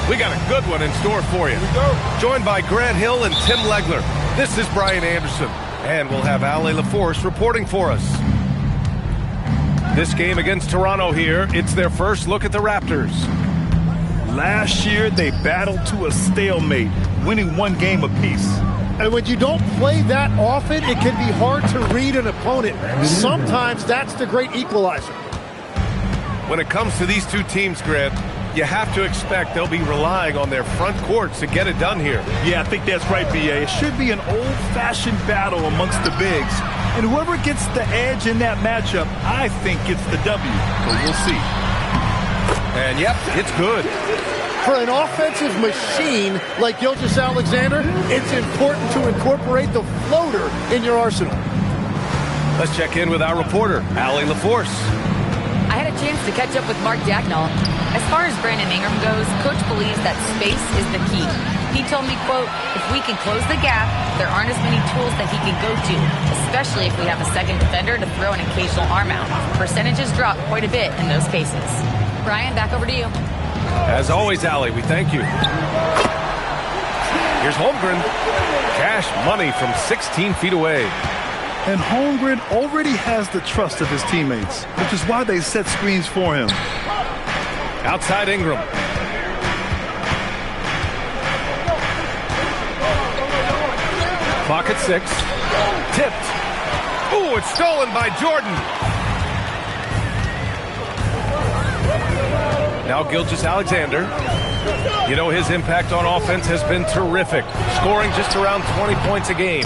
We got a good one in store for you. Joined by Grant Hill and Tim Legler, this is Brian Anderson. And we'll have Ale LaForce reporting for us. This game against Toronto here, it's their first look at the Raptors. Last year, they battled to a stalemate, winning one game apiece. And when you don't play that often, it can be hard to read an opponent. Sometimes that's the great equalizer. When it comes to these two teams, Grant, you have to expect they'll be relying on their front courts to get it done here. Yeah, I think that's right, B.A. It should be an old-fashioned battle amongst the bigs. And whoever gets the edge in that matchup, I think gets the W. But we'll see. And, yep, it's good. For an offensive machine like Gilgeous-Alexander, it's important to incorporate the floater in your arsenal. Let's check in with our reporter, Ale LaForce. I had a chance to catch up with Mark Dagnall. As far as Brandon Ingram goes, Coach believes that space is the key. He told me, quote, if we can close the gap, there aren't as many tools that he can go to, especially if we have a second defender to throw an occasional arm out. Percentages drop quite a bit in those cases. Brian, back over to you. As always, Ale, we thank you. Here's Holmgren. Cash money from 16 feet away. And Holmgren already has the trust of his teammates, which is why they set screens for him. Outside Ingram. Clock at 6. Tipped. Ooh, it's stolen by Jordan. Now Gilgeous-Alexander. You know, his impact on offense has been terrific, scoring just around 20 points a game.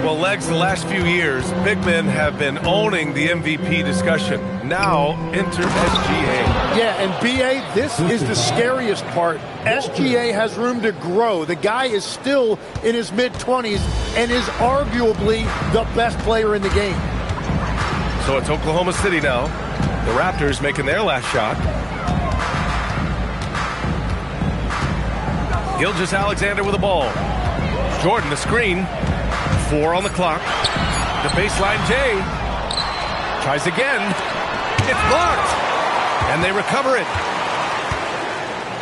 Well, Legs, the last few years, big men have been owning the MVP discussion. Now, enter SGA. Yeah, and B.A., this is the scariest part. SGA has room to grow. The guy is still in his mid-20s and is arguably the best player in the game. So it's Oklahoma City now. The Raptors making their last shot. Gilgeous-Alexander with the ball. Jordan, the screen. 4 on the clock. The baseline J. Tries again. It's blocked. And they recover it.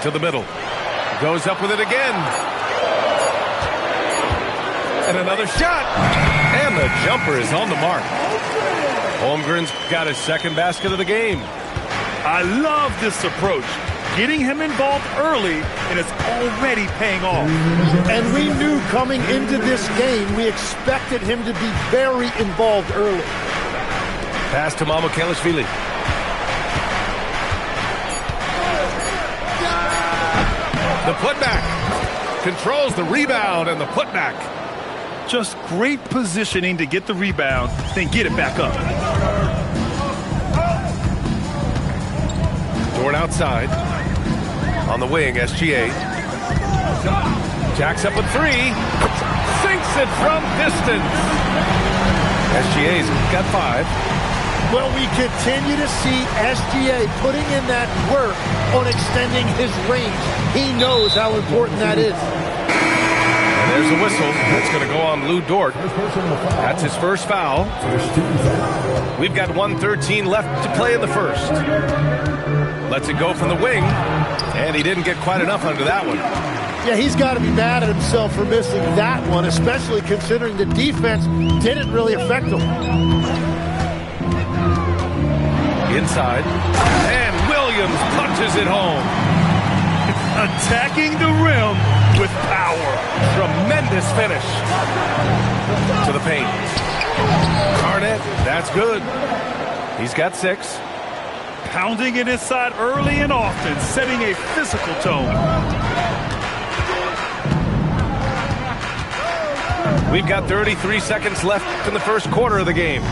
To the middle. Goes up with it again. And another shot. And the jumper is on the mark. Holmgren's got his second basket of the game. I love this approach. Getting him involved early, and it's already paying off. And we knew coming into this game, we expected him to be very involved early. Pass to Mamukelashvili. The putback. Controls the rebound and the putback. Just great positioning to get the rebound, then get it back up. Dort outside. On the wing, SGA. Jacks up a 3. Sinks it from distance. SGA's got 5. Well, we continue to see SGA putting in that work on extending his range. He knows how important that is. And there's a whistle. That's going to go on Lou Dort. That's his first foul. We've got 1:13 left to play in the first. Lets it go from the wing. And he didn't get quite enough under that one. Yeah, he's got to be mad at himself for missing that one, especially considering the defense didn't really affect him. Inside. And Williams punches it home. Attacking the rim with power. Tremendous finish. To the paint. Garnett, that's good. He's got 6. Pounding it inside early and often, setting a physical tone. We've got 33 seconds left in the first quarter of the game.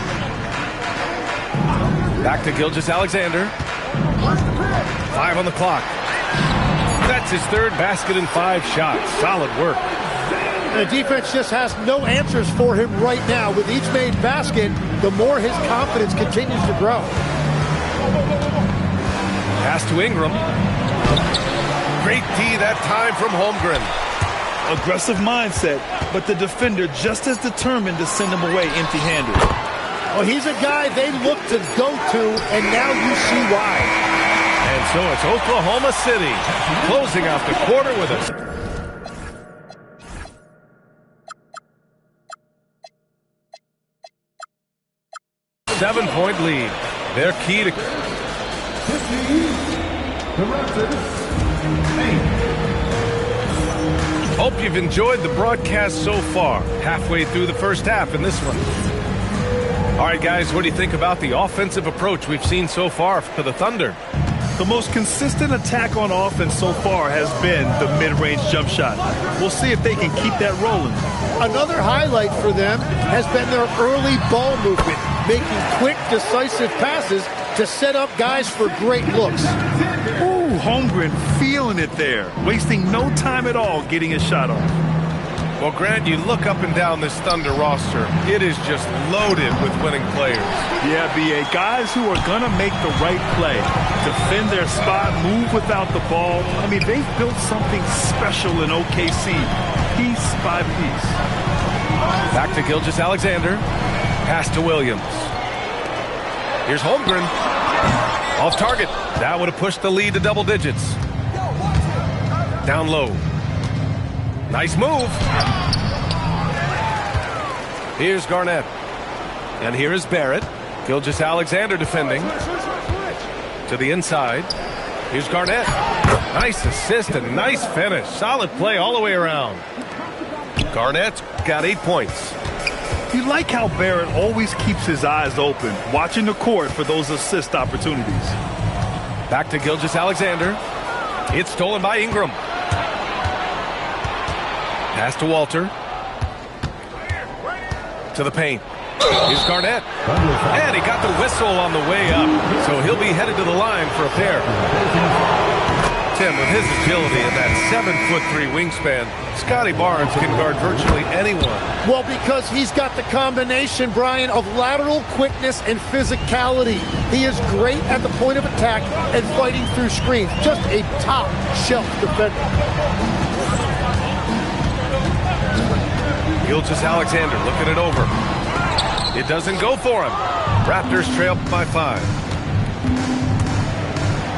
Back to Gilgeous-Alexander. 5 on the clock. That's his third basket and 5 shots. Solid work. The defense just has no answers for him right now. With each made basket, the more his confidence continues to grow. Pass to Ingram. Great D that time from Holmgren. Aggressive mindset, but the defender just as determined to send him away empty-handed. Well, he's a guy they look to go to, and now you see why. And So it's Oklahoma City closing out the quarter with a 7-point lead. They're key to... Hope you've enjoyed the broadcast so far. Halfway through the first half in this one. All right, guys, what do you think about the offensive approach we've seen so far for the Thunder? The most consistent attack on offense so far has been the mid-range jump shot. We'll see if they can keep that rolling. Another highlight for them has been their early ball movement, making quick, decisive passes to set up guys for great looks. Ooh, Holmgren feeling it there, wasting no time at all getting his shot off. Well, Grant, you look up and down this Thunder roster, it is just loaded with winning players. Yeah, B.A., guys who are going to make the right play, defend their spot, move without the ball. I mean, they've built something special in OKC, piece by piece. Back to Gilgeous-Alexander. Pass to Williams. Here's Holmgren. Off target. That would have pushed the lead to double digits. Down low. Nice move. Here's Garnett. And here is Barrett. Gilgeous-Alexander defending. To the inside. Here's Garnett. Nice assist and nice finish. Solid play all the way around. Garnett's got 8 points. You like how Barrett always keeps his eyes open, watching the court for those assist opportunities. Back to Gilgeous-Alexander. It's stolen by Ingram. Pass to Walter. To the paint. Here's Garnett. And he got the whistle on the way up. So he'll be headed to the line for a pair. Tim, with his agility and that 7'3" wingspan, Scotty Barnes can guard virtually anyone. Well, because he's got the combination, Brian, of lateral quickness and physicality. He is great at the point of attack and fighting through screens. Just a top-shelf defender. Gilgeous-Alexander looking it over. It doesn't go for him. Raptors trail by 5.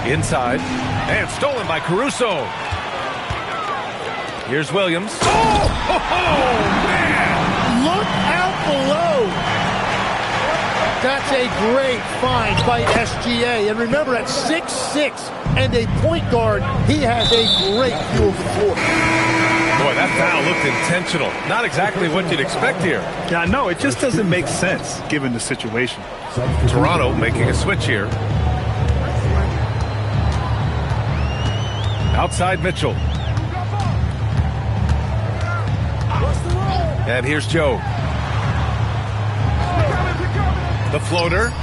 Inside. And stolen by Caruso. Here's Williams. Man! Look out below. That's a great find by SGA. And remember, at 6'6" and a point guard, he has a great view of the floor. Boy, that foul looked intentional. Not exactly what you'd expect here. Yeah, no, it just doesn't make sense given the situation. Toronto making a switch here. Outside Mitchell. And here's Joe. The floater.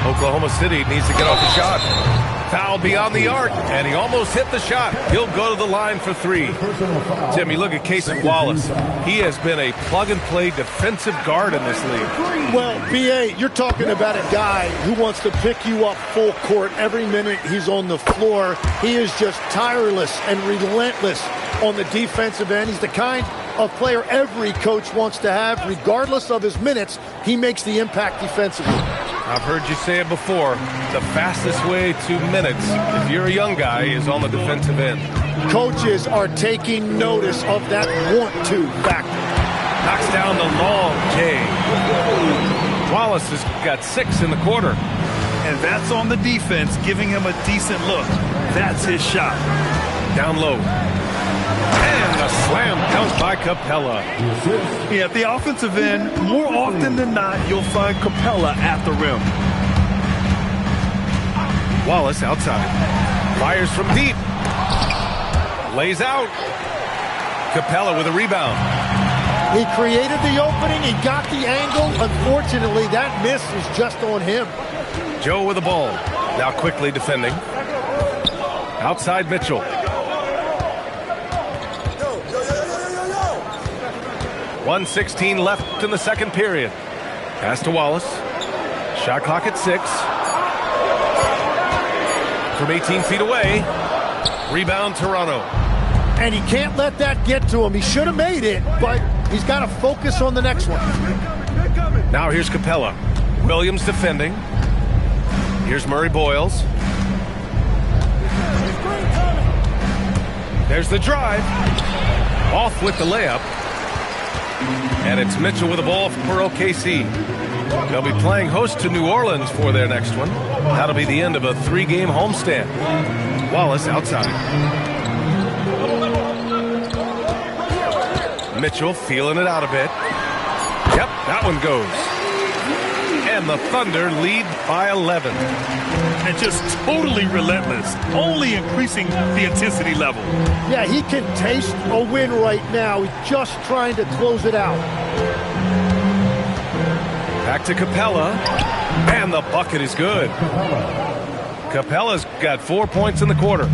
Oklahoma City needs to get off the shot. Foul beyond the arc, and he almost hit the shot. He'll go to the line for 3. Tim, you look at Casey Wallace. He has been a plug-and-play defensive guard in this league. Well, B.A., you're talking about a guy who wants to pick you up full court every minute he's on the floor. He is just tireless and relentless on the defensive end. He's the kind of player every coach wants to have. Regardless of his minutes, he makes the impact defensively. I've heard you say it before. The fastest way to minutes, if you're a young guy, is on the defensive end. Coaches are taking notice of that want-to factor. Knocks down the long J. Wallace has got 6 in the quarter. And that's on the defense, giving him a decent look. That's his shot. Down low. And a slam dunk by Capella. Yeah, at the offensive end, more often than not, you'll find Capella at the rim. Wallace outside. Fires from deep. Lays out. Capella with a rebound. He created the opening. He got the angle. Unfortunately, that miss was just on him. Joe with the ball. Now quickly defending. Outside Mitchell. 1:16 left in the second period. Pass to Wallace. Shot clock at 6. From 18 feet away. Rebound Toronto. And he can't let that get to him. He should have made it, but he's got to focus on the next one. Now here's Capella. Williams defending. Here's Murray Boyles. There's the drive. Off with the layup. And it's Mitchell with the ball for OKC. They'll be playing host to New Orleans for their next one. That'll be the end of a 3-game homestand. Wallace outside. Mitchell feeling it out a bit. Yep, that one goes. And the Thunder lead by 11. And just totally relentless, only increasing the intensity level. Yeah, he can taste a win right now. He's just trying to close it out. Back to Capella. And the bucket is good. Capella's got 4 points in the quarter.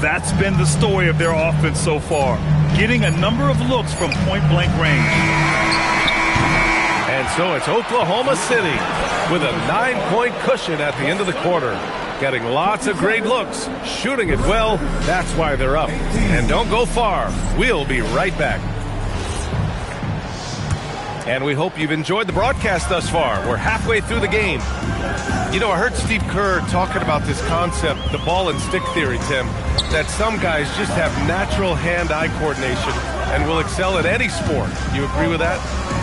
That's been the story of their offense so far. Getting a number of looks from point-blank range. And so it's Oklahoma City with a 9-point cushion at the end of the quarter. Getting lots of great looks, shooting it well. That's why they're up. And don't go far. We'll be right back. And we hope you've enjoyed the broadcast thus far. We're halfway through the game. You know, I heard Steve Kerr talking about this concept, the ball and stick theory, Tim, that some guys just have natural hand-eye coordination and will excel at any sport. You agree with that?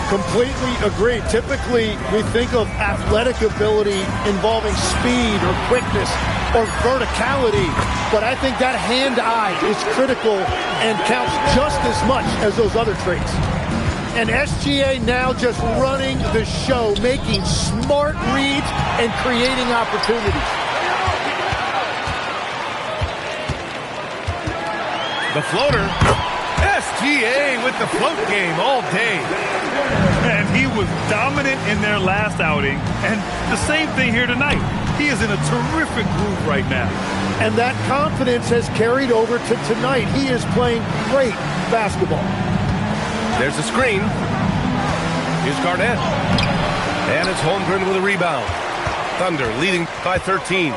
Completely agree. Typically, we think of athletic ability involving speed or quickness or verticality, but I think that hand-eye is critical and counts just as much as those other traits. And SGA now just running the show, making smart reads and creating opportunities. The floater. SGA with the float game all day. And he was dominant in their last outing. And the same thing here tonight. He is in a terrific groove right now. And that confidence has carried over to tonight. He is playing great basketball. There's a screen. Here's Garnett. And it's Holmgren with a rebound. Thunder leading by 13.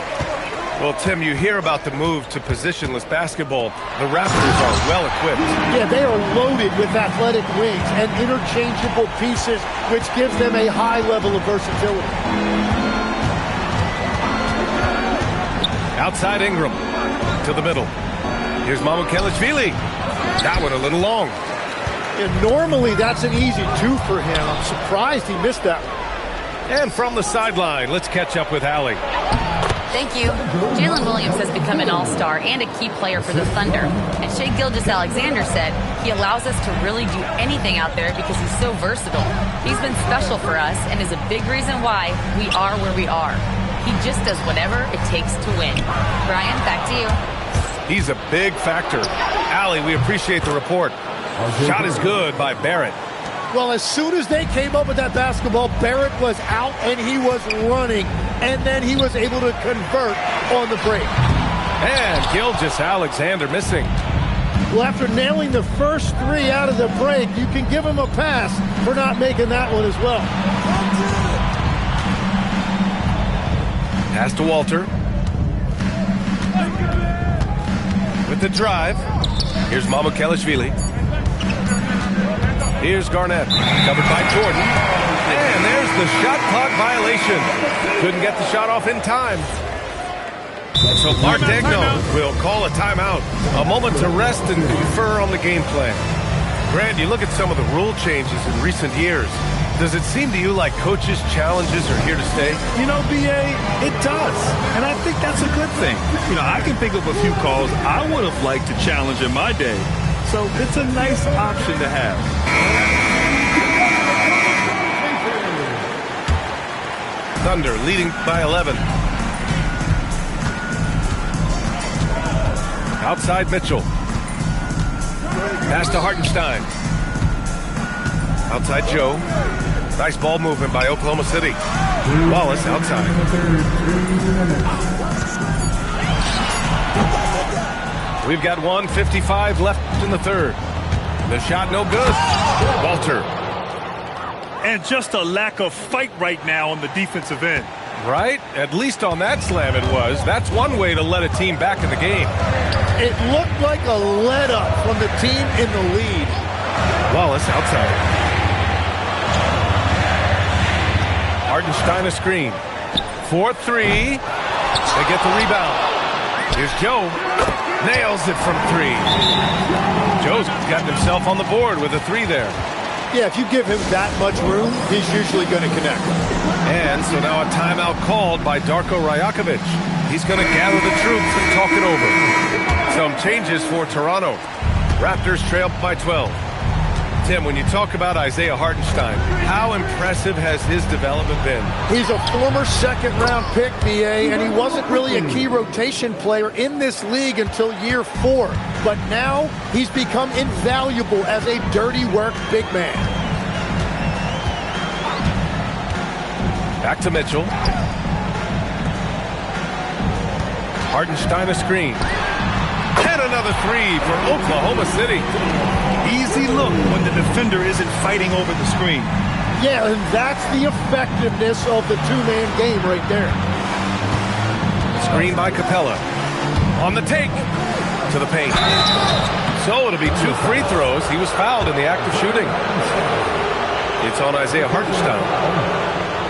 Well, Tim, you hear about the move to positionless basketball. The Raptors are well equipped. Yeah, they are loaded with athletic wings and interchangeable pieces, which gives them a high level of versatility. Outside Ingram to the middle. Here's Mamukelashvili. That one a little long. And normally that's an easy 2 for him. I'm surprised he missed that one. And from the sideline, let's catch up with Allie. Thank you. Jalen Williams has become an all-star and a key player for the Thunder. And Shai Gilgeous-Alexander said he allows us to really do anything out there because he's so versatile. He's been special for us and is a big reason why we are where we are. He just does whatever it takes to win. Brian, back to you. He's a big factor. Allie, we appreciate the report. Shot is good by Barrett. Well, as soon as they came up with that basketball, Barrett was out and he was running. And then he was able to convert on the break. And Gilgeous-Alexander missing. Well, after nailing the first 3 out of the break, you can give him a pass for not making that one as well. Pass to Walter. With the drive. Here's Mamukelashvili. Here's Garnett, covered by Jordan. And there's the shot clock violation. Couldn't get the shot off in time. So Mark Daigneault will call a timeout. A moment to rest and confer on the game plan. Grant, you look at some of the rule changes in recent years. Does it seem to you like coaches' challenges are here to stay? You know, B.A., it does. And I think that's a good thing. You know, I can think of a few calls I would have liked to challenge in my day. So it's a nice option to have. Thunder leading by 11. Outside Mitchell. Pass to Hartenstein. Outside Joe. Nice ball movement by Oklahoma City. Wallace outside. We've got 1:55 left in the third. The shot no good. Walter. And just a lack of fight right now on the defensive end. Right? At least on that slam it was. That's one way to let a team back in the game. It looked like a let-up from the team in the lead. Wallace outside. Hartenstein a screen. 4-3. They get the rebound. Here's Joe. Nails it from 3. Joe's gotten himself on the board with a 3 there. Yeah, if you give him that much room, he's usually going to connect. And so now a timeout called by Darko Rajakovic. He's going to gather the troops and talk it over. Some changes for Toronto. Raptors trail by 12. Tim, when you talk about Isaiah Hartenstein, how impressive has his development been? He's a former second-round pick, BA, and he wasn't really a key rotation player in this league until year 4. But now he's become invaluable as a dirty work big man. Back to Mitchell. Hartenstein a screen. And another 3 for Oklahoma City. Easy look when the defender isn't fighting over the screen. Yeah, and that's the effectiveness of the two-man game right there. Screen by Capella. On the take. To the paint. So it'll be 2 free throws. He was fouled in the act of shooting. It's on Isaiah Hartenstein.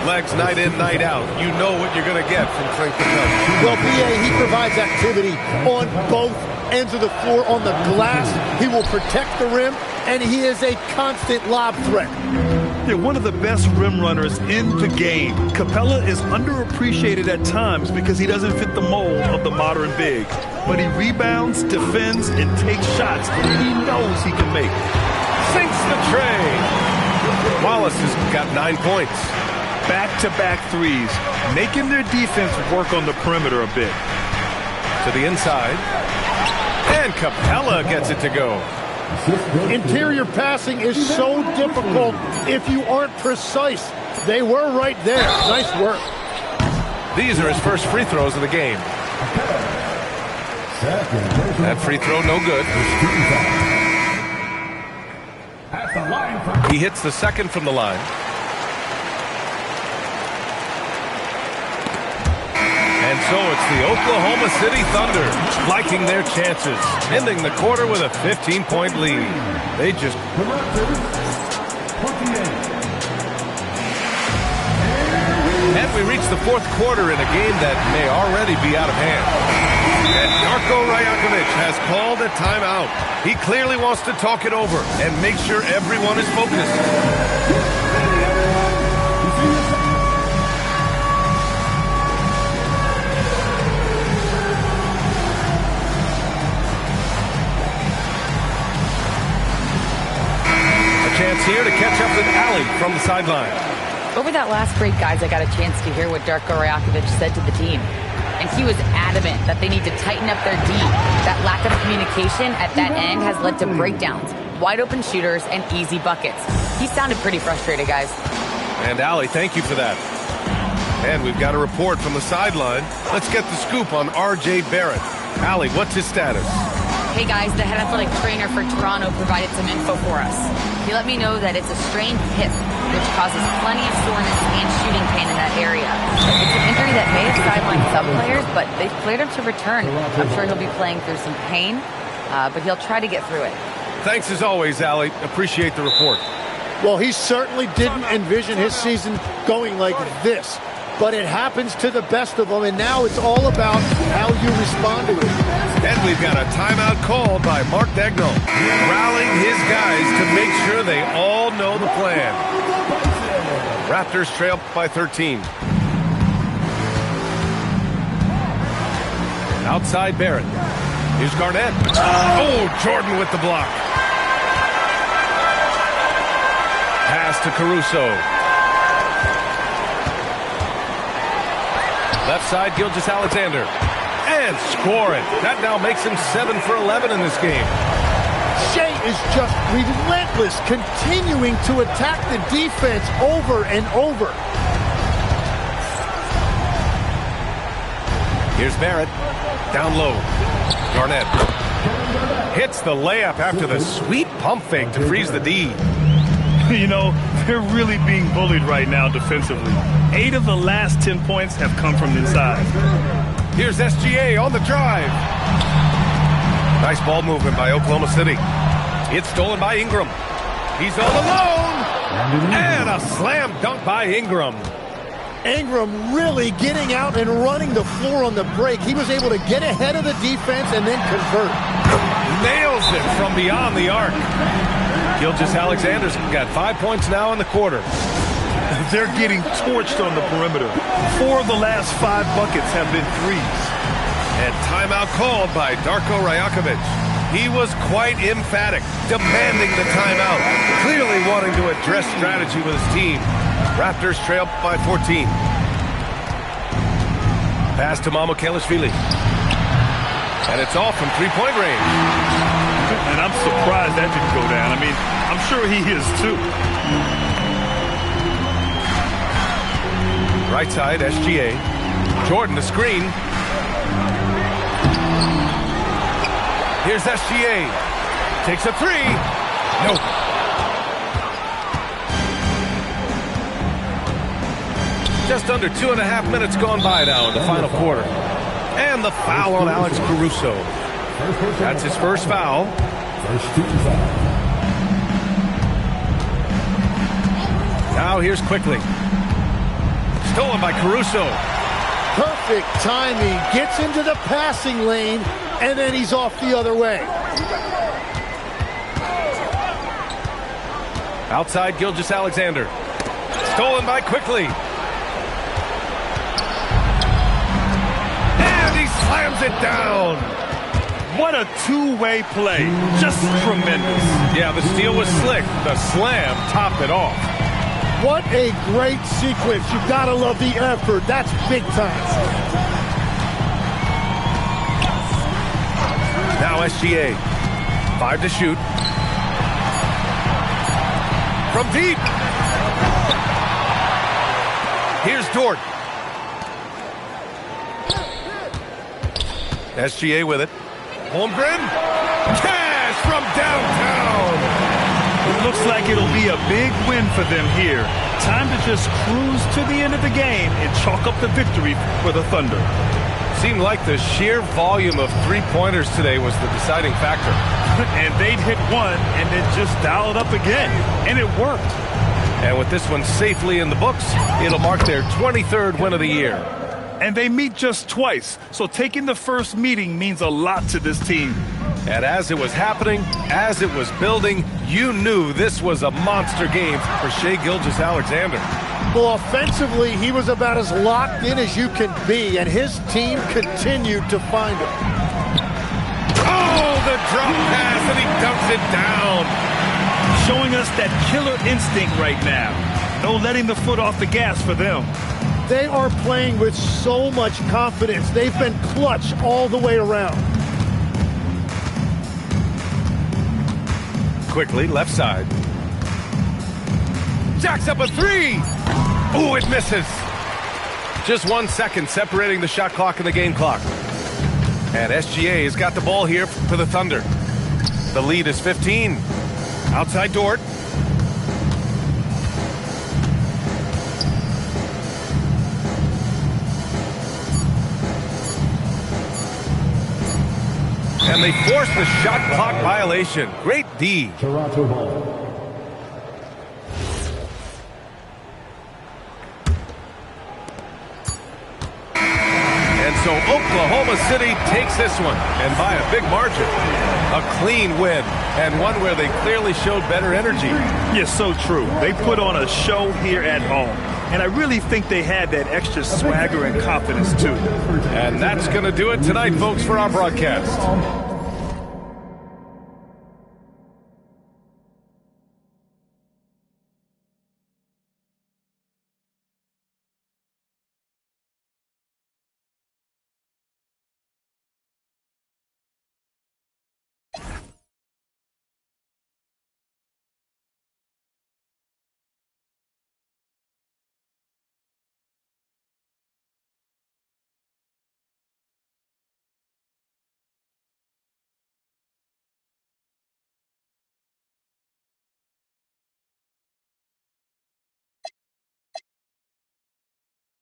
Legs night in, night out. You know what you're going to get from Clint Capella. Well, BA, he provides activity on both ends of the floor. On the glass, he will protect the rim, and he is a constant lob threat. They're one of the best rim runners in the game. Capella is underappreciated at times because he doesn't fit the mold of the modern big. But he rebounds, defends, and takes shots he knows he can make. Sinks the tray. Wallace has got 9 points. Back-to-back threes, making their defense work on the perimeter a bit. To the inside. And Capella gets it to go. Interior passing is so difficult if you aren't precise. They were right there. Nice work. These are his first free throws of the game. That free throw no good. He hits the second from the line. And so it's the Oklahoma City Thunder liking their chances, ending the quarter with a 15-point lead. They just... And we reach the 4th quarter in a game that may already be out of hand. And Darko Rajakovic has called a timeout. He clearly wants to talk it over and make sure everyone is focused. Chance here to catch up with Allie from the sideline. Over that last break, guys, I got a chance to hear what Darko Rajakovic said to the team. And he was adamant that they need to tighten up their D. That lack of communication at that end has led to breakdowns, wide open shooters, and easy buckets. He sounded pretty frustrated, guys. And Allie, thank you for that. And we've got a report from the sideline. Let's get the scoop on R.J. Barrett. Allie, what's his status? Hey guys, the head athletic trainer for Toronto provided some info for us. He let me know that it's a strained hip, which causes plenty of soreness and shooting pain in that area. It's an injury that may have sidelined some players, but they've cleared him to return. I'm sure he'll be playing through some pain, but he'll try to get through it. Thanks as always, Allie. Appreciate the report. Well, he certainly didn't envision his season going like this. But it happens to the best of them, and now it's all about how you respond to it. And we've got a timeout called by Mark Dagnall, rallying his guys to make sure they all know the plan. Raptors trail by 13. Outside Barrett. Here's Garnett. Oh, Jordan with the block. Pass to Caruso. Left side, Gilgeous-Alexander. And score it. That now makes him 7 for 11 in this game. Shea is just relentless, continuing to attack the defense over and over. Here's Barrett. Down low. Garnett. Hits the layup after the sweet pump fake to freeze the D. You know, they're really being bullied right now defensively. 8 of the last 10 points have come from inside. Here's SGA on the drive. Nice ball movement by Oklahoma City. It's stolen by Ingram. He's all alone. And a slam dunk by Ingram. Ingram really getting out and running the floor on the break. He was able to get ahead of the defense and then convert. Nails it from beyond the arc. Gilgeous-Alexander's got 5 points now in the quarter. They're getting torched on the perimeter. 4 of the last 5 buckets have been threes. And timeout called by Darko Rajakovic. He was quite emphatic, demanding the timeout, clearly wanting to address strategy with his team. Raptors trail by 14. Pass to Mamukelashvili. And it's off from three-point range. And I'm surprised that didn't go down. I mean, I'm sure he is too. Right side, SGA. Jordan, the screen. Here's SGA. Takes a three. Nope. Just under 2.5 minutes gone by now in the final quarter. And the foul on Alex Caruso. That's his first foul. Now here's Quickly. Stolen by Caruso. Perfect timing. Gets into the passing lane, and then he's off the other way. Outside Gilgeous-Alexander. Stolen by Quickly. And he slams it down. What a two-way play. Just tremendous. Yeah, the steal was slick. The slam topped it off. What a great sequence. You've got to love the effort. That's big time. Now SGA. 5 to shoot. From deep. Here's Dort. SGA with it. Holmgren. Cash from downtown. It looks like it'll be a big win for them here. Time to just cruise to the end of the game and chalk up the victory for the Thunder. Seemed like the sheer volume of three-pointers today was the deciding factor. And they'd hit one and then just dial it up again. And it worked. And with this one safely in the books, it'll mark their 23rd win of the year. And they meet just twice, so taking the first meeting means a lot to this team. And as it was happening, as it was building, you knew this was a monster game for Shai Gilgeous-Alexander. Well, offensively, he was about as locked in as you can be, and his team continued to find him. Oh, the drop pass, and he dumps it down. Showing us that killer instinct right now. No letting the foot off the gas for them. They are playing with so much confidence. They've been clutch all the way around. Quickly, left side. Jacks up a three. Ooh, it misses. Just 1 second separating the shot clock and the game clock. And SGA has got the ball here for the Thunder. The lead is 15. Outside Dort. And they force the shot clock violation. Great D. Toronto ball. And so Oklahoma City takes this one, and by a big margin. A clean win, and one where they clearly showed better energy. Yes, so true. They put on a show here at home. And I really think they had that extra swagger and confidence, too. And that's going to do it tonight, folks, for our broadcast.